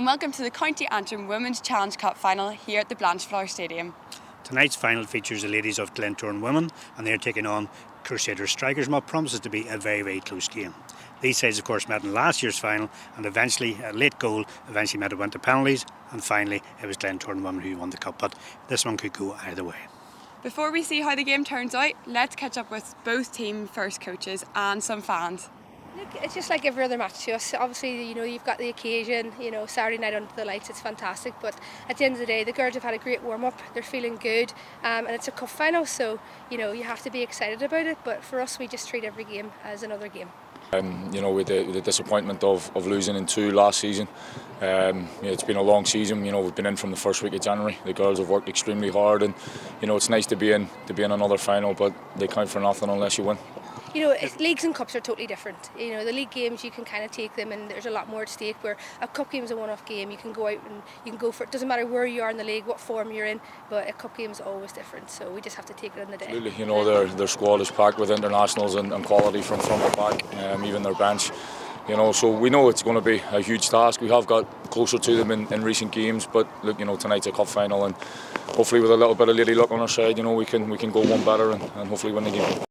welcome to the County Antrim Women's Challenge Cup final here at the Blanchflower Stadium. Tonight's final features the ladies of Glentoran women, and they're taking on Crusaders strikers in what promises to be a very, very close game. These sides of course met in last year's final, and eventually a late goal eventually meant it went to penalties, and finally it was Glentoran women who won the cup, but this one could go either way. Before we see how the game turns out, let's catch up with both team first coaches and some fans. Look, it's just like every other match to us. Obviously, you've got the occasion, Saturday night under the lights, it's fantastic. But at the end of the day, the girls have had a great warm-up, they're feeling good, and it's a cup final, so, you have to be excited about it. But for us, we just treat every game as another game. With the disappointment of losing in 2 last season, it's been a long season. We've been in from the first week of January. The girls have worked extremely hard, and it's nice to be in another final, but they count for nothing unless you win. Leagues and cups are totally different. The league games, you can kind of take them and there's a lot more at stake, where a cup game is a one-off game. You can go out and you can go for it. Doesn't matter where you are in the league, what form you're in, but a cup game is always different. So we just have to take it on the day. Absolutely. Their squad is packed with internationals and quality from front to back, even their bench. So we know it's going to be a huge task. We have got closer to them in recent games, but look, tonight's a cup final, and hopefully with a little bit of lady luck on our side, we can go one better and hopefully win the game.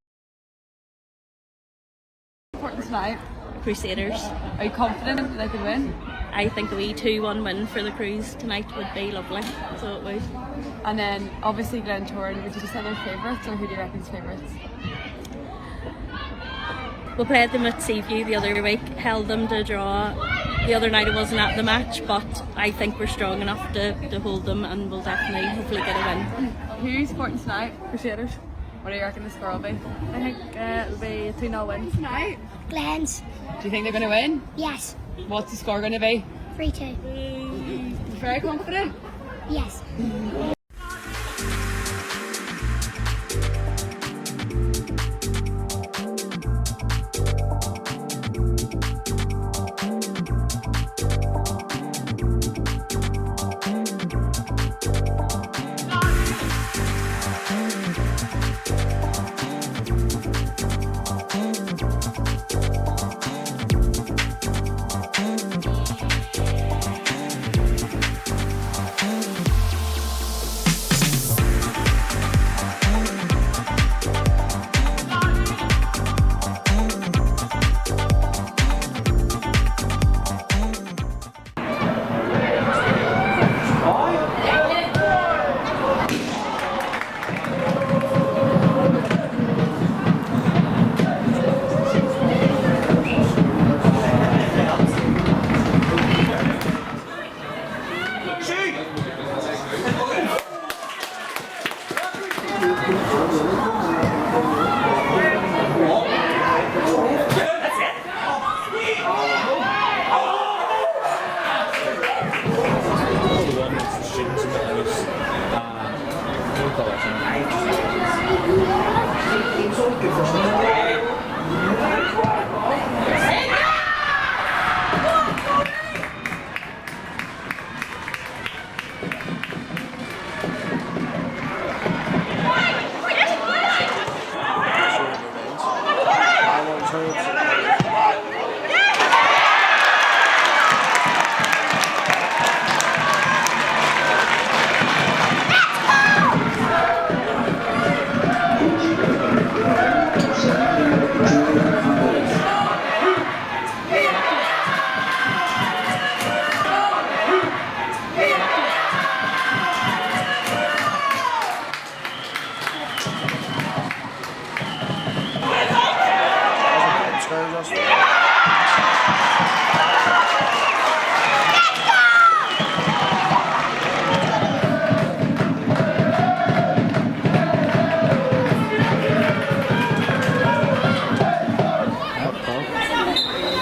Tonight, Crusaders. are you confident that they can win? I think a wee 2-1 win for the Cruise tonight would be lovely, so it would. And then obviously Glentoran, would you just say they're favourites, or who do you reckon's favourites? We played them at Seaview the other week, held them to a draw. The other night I wasn't at the match, but I think we're strong enough to hold them, and we'll definitely hopefully get a win. Who's supporting tonight? Crusaders. What do you reckon the score will be? I think it'll be a 2-0 win Tonight? Glens. Do you think they're going to win? Yes. What's the score going to be? 3-2. Very confident? Yes.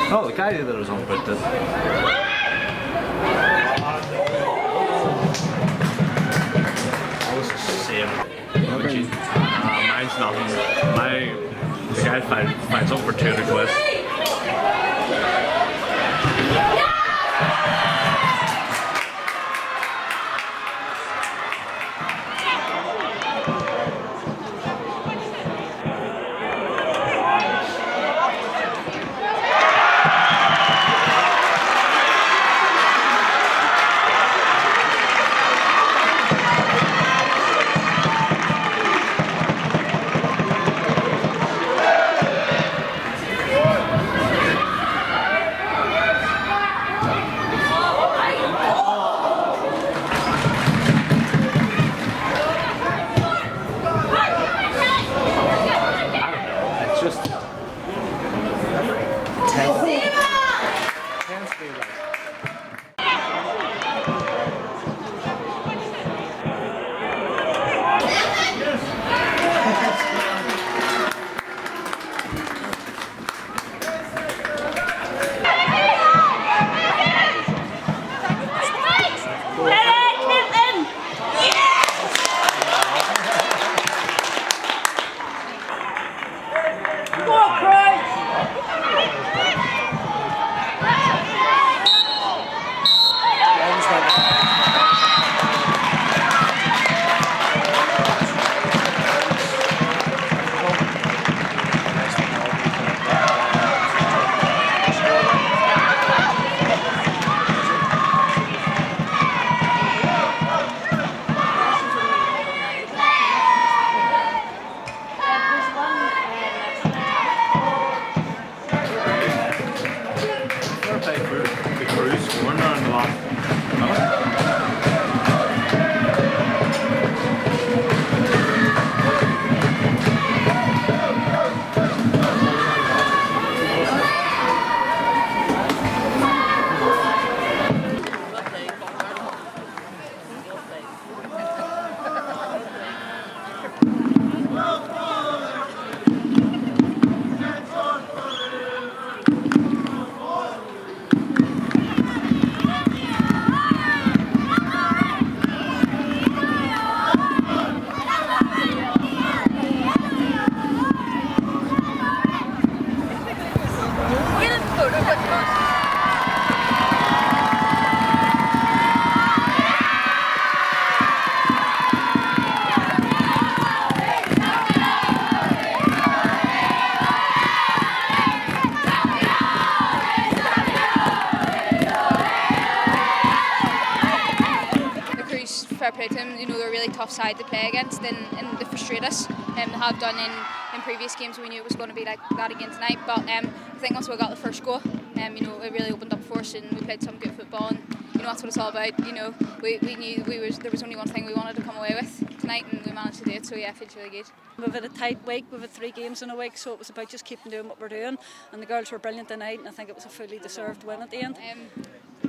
Oh, the guy that was on with it. Same. Mine's nothing. The guy finds something for 200 quid. proud of them. You know, they're a really tough side to play against, and they frustrate us. They have done in previous games. We knew it was going to be like that again tonight. But I think once we got the first goal, you know, it really opened up for us, and we played some good football. And you know, that's what it's all about. You know, we knew there was only one thing we wanted to come away with tonight, and we managed to do it. So yeah, it feels really good. We've had a tight week. We've had 3 games in a week, so it was about just keeping doing what we're doing. And the girls were brilliant tonight, and I think it was a fully deserved win at the end.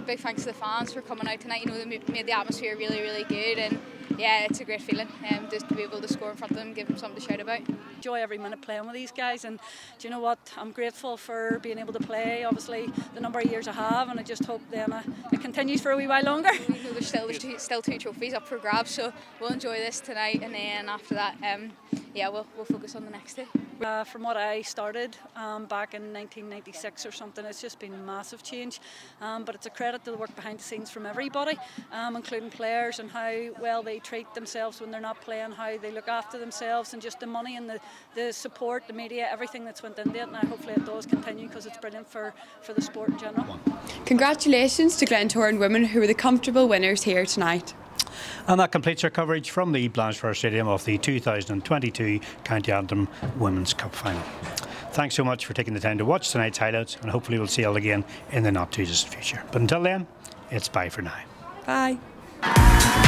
Big thanks to the fans for coming out tonight. You know, they made the atmosphere really, really good, and yeah, it's a great feeling just to be able to score in front of them, give them something to shout about. Enjoy every minute playing with these guys, and do you know what? I'm grateful for being able to play. Obviously, the number of years I have, and I just hope then it continues for a wee while longer. You know, there's still 2 trophies up for grabs, so we'll enjoy this tonight, and then after that, yeah, we'll focus on the next day. From what I started back in 1996 or something, it's just been a massive change. But it's a credit to the work behind the scenes from everybody, including players, and how well they treat themselves when they're not playing, how they look after themselves, and just the money and the support, the media, everything that's went into it. And hopefully it does continue, because it's brilliant for the sport in general. Congratulations to Glentoran women, who were the comfortable winners here tonight. And that completes our coverage from the Blanchflower Stadium of the 2022 County Antrim Women's Cup Final. Thanks so much for taking the time to watch tonight's highlights, and hopefully we'll see you all again in the not too distant future. But until then, it's bye for now. Bye.